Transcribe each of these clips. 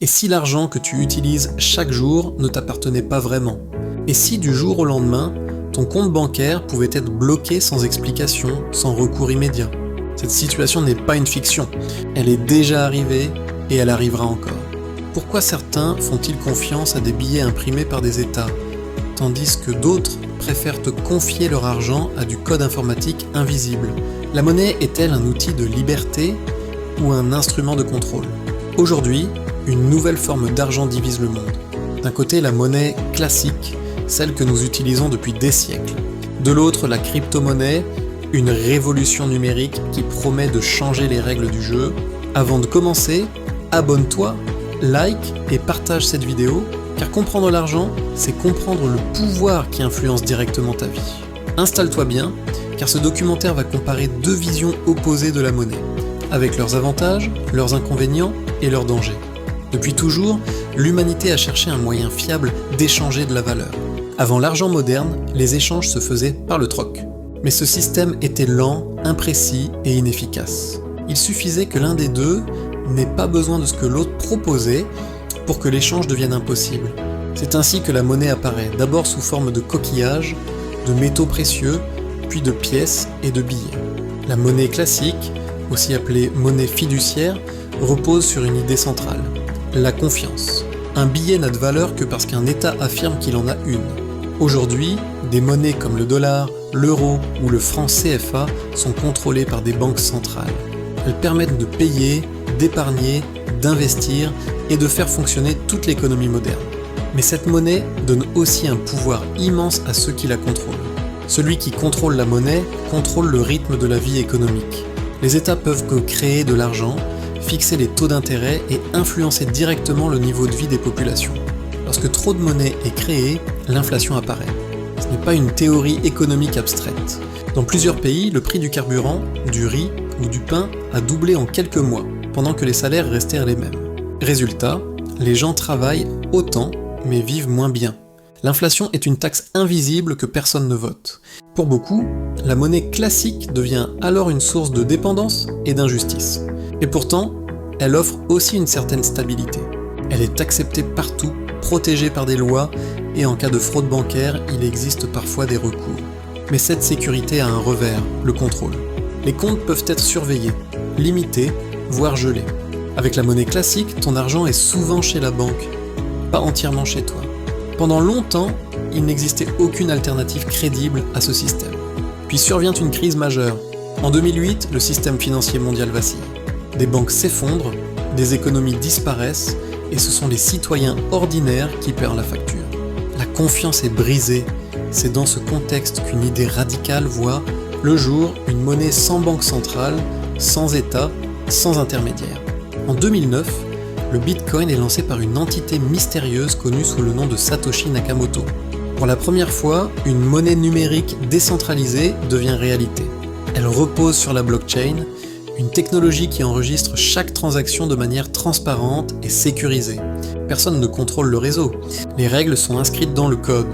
Et si l'argent que tu utilises chaque jour ne t'appartenait pas vraiment? Et si du jour au lendemain, ton compte bancaire pouvait être bloqué sans explication, sans recours immédiat? Cette situation n'est pas une fiction, elle est déjà arrivée et elle arrivera encore. Pourquoi certains font-ils confiance à des billets imprimés par des États, tandis que d'autres préfèrent te confier leur argent à du code informatique invisible? La monnaie est-elle un outil de liberté ou un instrument de contrôle? Aujourd'hui, une nouvelle forme d'argent divise le monde. D'un côté, la monnaie classique, celle que nous utilisons depuis des siècles. De l'autre, la crypto-monnaie, une révolution numérique qui promet de changer les règles du jeu. Avant de commencer, abonne-toi, like et partage cette vidéo, car comprendre l'argent, c'est comprendre le pouvoir qui influence directement ta vie. Installe-toi bien, car ce documentaire va comparer deux visions opposées de la monnaie, avec leurs avantages, leurs inconvénients et leurs dangers. Depuis toujours, l'humanité a cherché un moyen fiable d'échanger de la valeur. Avant l'argent moderne, les échanges se faisaient par le troc. Mais ce système était lent, imprécis et inefficace. Il suffisait que l'un des deux n'ait pas besoin de ce que l'autre proposait pour que l'échange devienne impossible. C'est ainsi que la monnaie apparaît, d'abord sous forme de coquillages, de métaux précieux, puis de pièces et de billets. La monnaie classique, aussi appelée monnaie fiduciaire, repose sur une idée centrale, la confiance. Un billet n'a de valeur que parce qu'un État affirme qu'il en a une. Aujourd'hui, des monnaies comme le dollar, l'euro ou le franc CFA sont contrôlées par des banques centrales. Elles permettent de payer, d'épargner, d'investir et de faire fonctionner toute l'économie moderne. Mais cette monnaie donne aussi un pouvoir immense à ceux qui la contrôlent. Celui qui contrôle la monnaie contrôle le rythme de la vie économique. Les États peuvent créer de l'argent, fixer les taux d'intérêt et influencer directement le niveau de vie des populations. Lorsque trop de monnaie est créée, l'inflation apparaît. Ce n'est pas une théorie économique abstraite. Dans plusieurs pays, le prix du carburant, du riz ou du pain a doublé en quelques mois, pendant que les salaires restèrent les mêmes. Résultat, les gens travaillent autant, mais vivent moins bien. L'inflation est une taxe invisible que personne ne vote. Pour beaucoup, la monnaie classique devient alors une source de dépendance et d'injustice. Et pourtant, elle offre aussi une certaine stabilité. Elle est acceptée partout, protégée par des lois, et en cas de fraude bancaire, il existe parfois des recours. Mais cette sécurité a un revers, le contrôle. Les comptes peuvent être surveillés, limités, voire gelés. Avec la monnaie classique, ton argent est souvent chez la banque, pas entièrement chez toi. Pendant longtemps, il n'existait aucune alternative crédible à ce système. Puis survient une crise majeure. En 2008, le système financier mondial vacille. Des banques s'effondrent, des économies disparaissent, et ce sont les citoyens ordinaires qui perdent la facture. La confiance est brisée. C'est dans ce contexte qu'une idée radicale voit le jour, une monnaie sans banque centrale, sans État, sans intermédiaire. En 2009, le Bitcoin est lancé par une entité mystérieuse connue sous le nom de Satoshi Nakamoto. Pour la première fois, une monnaie numérique décentralisée devient réalité. Elle repose sur la blockchain, une technologie qui enregistre chaque transaction de manière transparente et sécurisée. Personne ne contrôle le réseau. Les règles sont inscrites dans le code.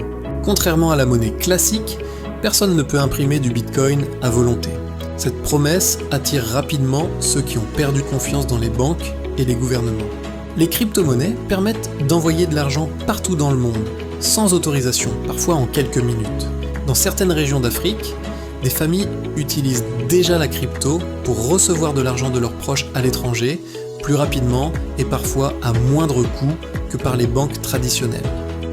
Contrairement à la monnaie classique, personne ne peut imprimer du Bitcoin à volonté. Cette promesse attire rapidement ceux qui ont perdu confiance dans les banques et les gouvernements. Les crypto-monnaies permettent d'envoyer de l'argent partout dans le monde, sans autorisation, parfois en quelques minutes. Dans certaines régions d'Afrique, des familles utilisent déjà la crypto pour recevoir de l'argent de leurs proches à l'étranger, plus rapidement et parfois à moindre coût que par les banques traditionnelles.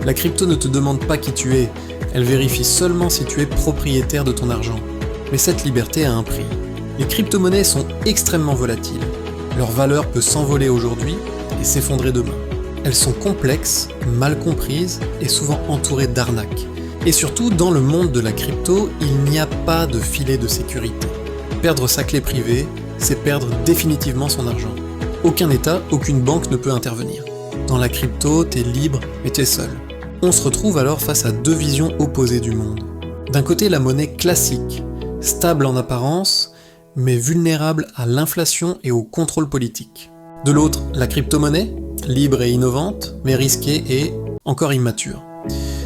La crypto ne te demande pas qui tu es, elle vérifie seulement si tu es propriétaire de ton argent. Mais cette liberté a un prix. Les crypto-monnaies sont extrêmement volatiles. Leur valeur peut s'envoler aujourd'hui et s'effondrer demain. Elles sont complexes, mal comprises et souvent entourées d'arnaques. Et surtout, dans le monde de la crypto, il n'y a pas de filet de sécurité. Perdre sa clé privée, c'est perdre définitivement son argent. Aucun État, aucune banque ne peut intervenir. Dans la crypto, t'es libre, mais t'es seul. On se retrouve alors face à deux visions opposées du monde. D'un côté, la monnaie classique, stable en apparence, mais vulnérable à l'inflation et au contrôle politique. De l'autre, la crypto-monnaie, libre et innovante, mais risquée et encore immature.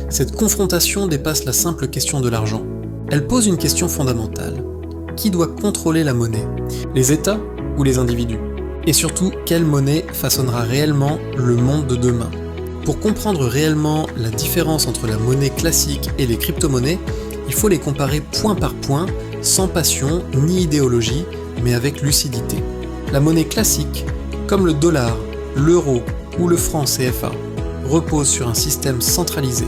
Cette confrontation dépasse la simple question de l'argent. Elle pose une question fondamentale. Qui doit contrôler la monnaie? Les États ou les individus? Et surtout, quelle monnaie façonnera réellement le monde de demain? Pour comprendre réellement la différence entre la monnaie classique et les crypto-monnaies, il faut les comparer point par point, sans passion ni idéologie, mais avec lucidité. La monnaie classique, comme le dollar, l'euro ou le franc CFA, repose sur un système centralisé.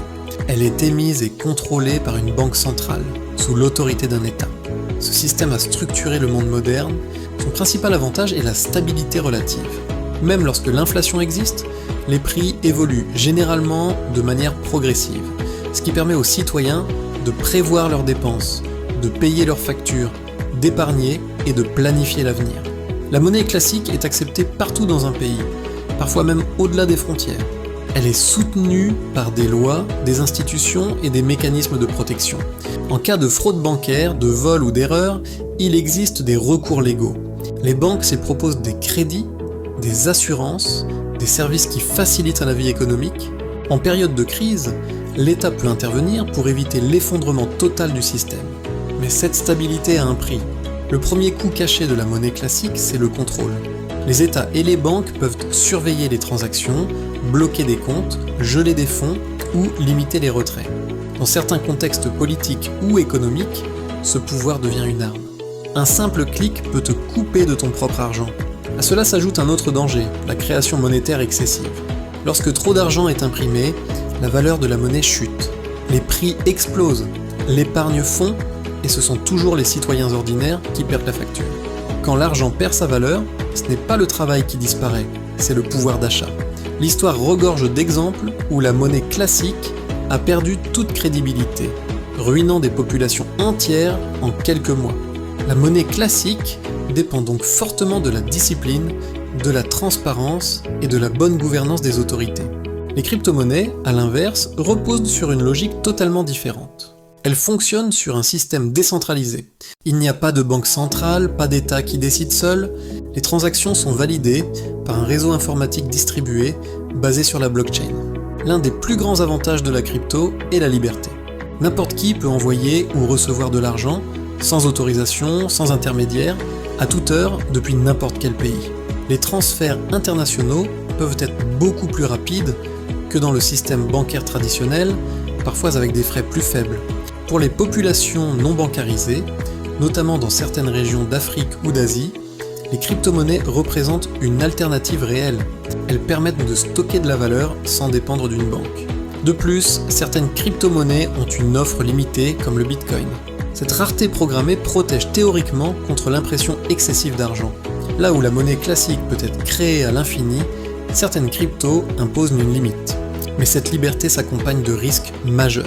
Elle est émise et contrôlée par une banque centrale, sous l'autorité d'un État. Ce système a structuré le monde moderne. Son principal avantage est la stabilité relative. Même lorsque l'inflation existe, les prix évoluent généralement de manière progressive, ce qui permet aux citoyens de prévoir leurs dépenses, de payer leurs factures, d'épargner et de planifier l'avenir. La monnaie classique est acceptée partout dans un pays, parfois même au-delà des frontières. Elle est soutenue par des lois, des institutions et des mécanismes de protection. En cas de fraude bancaire, de vol ou d'erreur, il existe des recours légaux. Les banques s'y proposent des crédits, des assurances, des services qui facilitent la vie économique. En période de crise, l'État peut intervenir pour éviter l'effondrement total du système. Mais cette stabilité a un prix. Le premier coût caché de la monnaie classique, c'est le contrôle. Les États et les banques peuvent surveiller les transactions, bloquer des comptes, geler des fonds ou limiter les retraits. Dans certains contextes politiques ou économiques, ce pouvoir devient une arme. Un simple clic peut te couper de ton propre argent. À cela s'ajoute un autre danger, la création monétaire excessive. Lorsque trop d'argent est imprimé, la valeur de la monnaie chute. Les prix explosent, l'épargne fond, et ce sont toujours les citoyens ordinaires qui perdent la facture. Quand l'argent perd sa valeur, ce n'est pas le travail qui disparaît, c'est le pouvoir d'achat. L'histoire regorge d'exemples où la monnaie classique a perdu toute crédibilité, ruinant des populations entières en quelques mois. La monnaie classique dépend donc fortement de la discipline, de la transparence et de la bonne gouvernance des autorités. Les crypto-monnaies, à l'inverse, reposent sur une logique totalement différente. Elles fonctionnent sur un système décentralisé. Il n'y a pas de banque centrale, pas d'État qui décide seul. Les transactions sont validées par un réseau informatique distribué basé sur la blockchain. L'un des plus grands avantages de la crypto est la liberté. N'importe qui peut envoyer ou recevoir de l'argent, sans autorisation, sans intermédiaire, à toute heure, depuis n'importe quel pays. Les transferts internationaux peuvent être beaucoup plus rapides que dans le système bancaire traditionnel, parfois avec des frais plus faibles. Pour les populations non bancarisées, notamment dans certaines régions d'Afrique ou d'Asie, les crypto-monnaies représentent une alternative réelle. Elles permettent de stocker de la valeur sans dépendre d'une banque. De plus, certaines crypto-monnaies ont une offre limitée comme le Bitcoin. Cette rareté programmée protège théoriquement contre l'impression excessive d'argent. Là où la monnaie classique peut être créée à l'infini, certaines cryptos imposent une limite. Mais cette liberté s'accompagne de risques majeurs.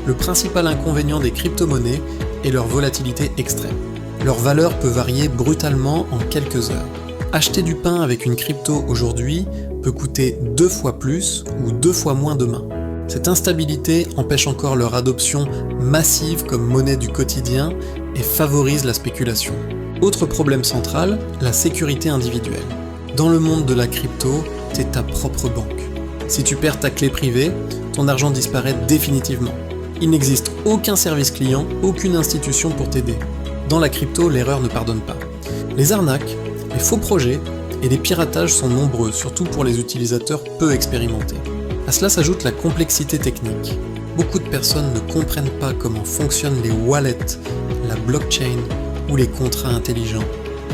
Le principal inconvénient des crypto-monnaies est leur volatilité extrême. Leur valeur peut varier brutalement en quelques heures. Acheter du pain avec une crypto aujourd'hui peut coûter 2 fois plus ou 2 fois moins demain. Cette instabilité empêche encore leur adoption massive comme monnaie du quotidien et favorise la spéculation. Autre problème central, la sécurité individuelle. Dans le monde de la crypto, t'es ta propre banque. Si tu perds ta clé privée, ton argent disparaît définitivement. Il n'existe aucun service client, aucune institution pour t'aider. Dans la crypto, l'erreur ne pardonne pas. Les arnaques, les faux projets et les piratages sont nombreux, surtout pour les utilisateurs peu expérimentés. À cela s'ajoute la complexité technique. Beaucoup de personnes ne comprennent pas comment fonctionnent les wallets, la blockchain ou les contrats intelligents.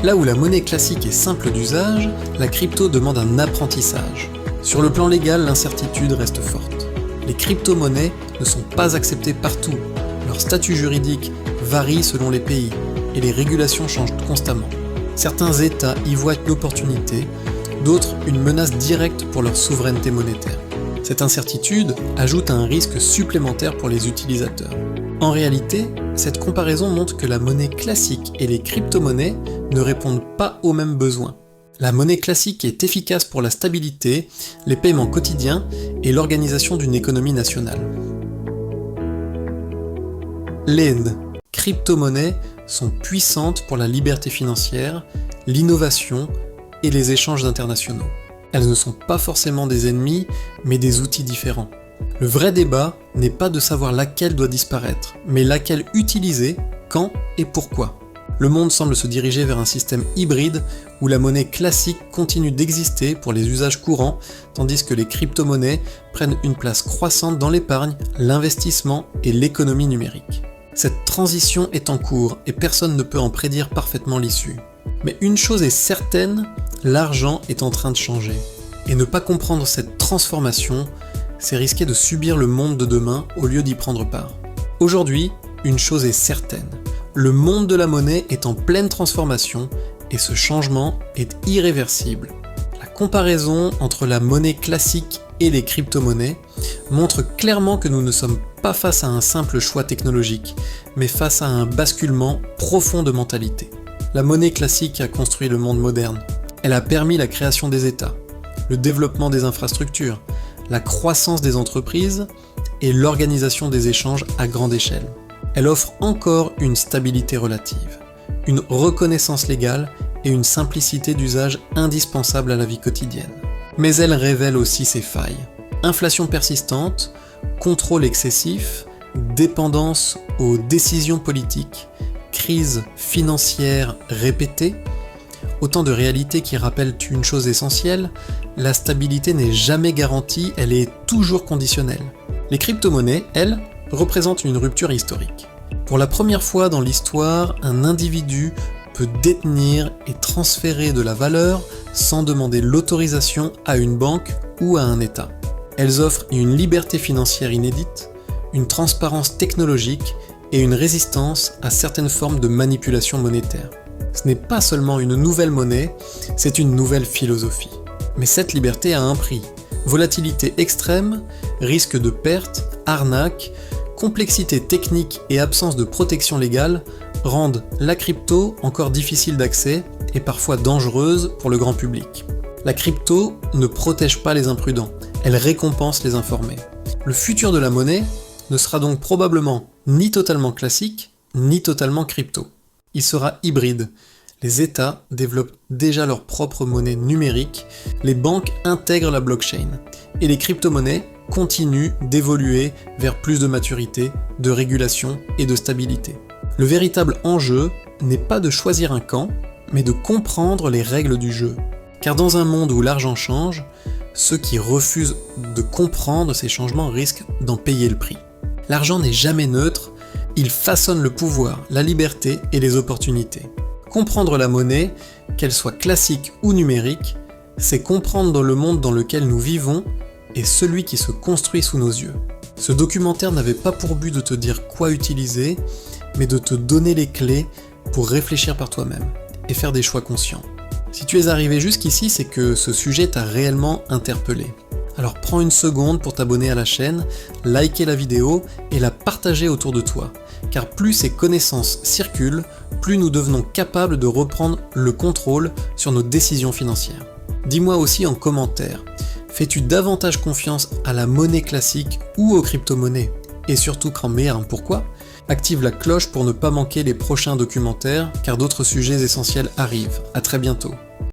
Là où la monnaie classique est simple d'usage, la crypto demande un apprentissage. Sur le plan légal, l'incertitude reste forte. Les crypto-monnaies ne sont pas acceptées partout. Leur statut juridique varie selon les pays et les régulations changent constamment. Certains États y voient une opportunité, d'autres une menace directe pour leur souveraineté monétaire. Cette incertitude ajoute un risque supplémentaire pour les utilisateurs. En réalité, cette comparaison montre que la monnaie classique et les crypto-monnaies ne répondent pas aux mêmes besoins. La monnaie classique est efficace pour la stabilité, les paiements quotidiens et l'organisation d'une économie nationale. Les crypto-monnaies sont puissantes pour la liberté financière, l'innovation et les échanges internationaux. Elles ne sont pas forcément des ennemis, mais des outils différents. Le vrai débat n'est pas de savoir laquelle doit disparaître, mais laquelle utiliser, quand et pourquoi. Le monde semble se diriger vers un système hybride où la monnaie classique continue d'exister pour les usages courants, tandis que les crypto-monnaies prennent une place croissante dans l'épargne, l'investissement et l'économie numérique. Cette transition est en cours et personne ne peut en prédire parfaitement l'issue. Mais une chose est certaine, l'argent est en train de changer. Et ne pas comprendre cette transformation, c'est risquer de subir le monde de demain au lieu d'y prendre part. Aujourd'hui, une chose est certaine. Le monde de la monnaie est en pleine transformation et ce changement est irréversible. La comparaison entre la monnaie classique et les crypto-monnaies montre clairement que nous ne sommes pas face à un simple choix technologique, mais face à un basculement profond de mentalité. La monnaie classique a construit le monde moderne. Elle a permis la création des États, le développement des infrastructures, la croissance des entreprises et l'organisation des échanges à grande échelle. Elle offre encore une stabilité relative, une reconnaissance légale et une simplicité d'usage indispensable à la vie quotidienne. Mais elle révèle aussi ses failles. Inflation persistante, contrôle excessif, dépendance aux décisions politiques, crise financière répétée, autant de réalités qui rappellent une chose essentielle, la stabilité n'est jamais garantie, elle est toujours conditionnelle. Les crypto-monnaies, elles, représentent une rupture historique. Pour la première fois dans l'histoire, un individu peut détenir et transférer de la valeur sans demander l'autorisation à une banque ou à un État. Elles offrent une liberté financière inédite, une transparence technologique et une résistance à certaines formes de manipulation monétaire. Ce n'est pas seulement une nouvelle monnaie, c'est une nouvelle philosophie. Mais cette liberté a un prix. Volatilité extrême, risque de perte, arnaque, complexité technique et absence de protection légale rendent la crypto encore difficile d'accès et parfois dangereuse pour le grand public. La crypto ne protège pas les imprudents, elle récompense les informés. Le futur de la monnaie ne sera donc probablement ni totalement classique, ni totalement crypto. Il sera hybride. Les États développent déjà leur propre monnaie numérique, les banques intègrent la blockchain, et les crypto-monnaies continuent d'évoluer vers plus de maturité, de régulation et de stabilité. Le véritable enjeu n'est pas de choisir un camp, mais de comprendre les règles du jeu. Car dans un monde où l'argent change, ceux qui refusent de comprendre ces changements risquent d'en payer le prix. L'argent n'est jamais neutre, il façonne le pouvoir, la liberté et les opportunités. Comprendre la monnaie, qu'elle soit classique ou numérique, c'est comprendre dans le monde dans lequel nous vivons et celui qui se construit sous nos yeux. Ce documentaire n'avait pas pour but de te dire quoi utiliser, mais de te donner les clés pour réfléchir par toi-même et faire des choix conscients. Si tu es arrivé jusqu'ici, c'est que ce sujet t'a réellement interpellé. Alors prends une seconde pour t'abonner à la chaîne, liker la vidéo et la partager autour de toi. Car plus ces connaissances circulent, plus nous devenons capables de reprendre le contrôle sur nos décisions financières. Dis-moi aussi en commentaire, fais-tu davantage confiance à la monnaie classique ou aux crypto-monnaies? Et surtout, grand merde, pourquoi? Active la cloche pour ne pas manquer les prochains documentaires, car d'autres sujets essentiels arrivent. À très bientôt.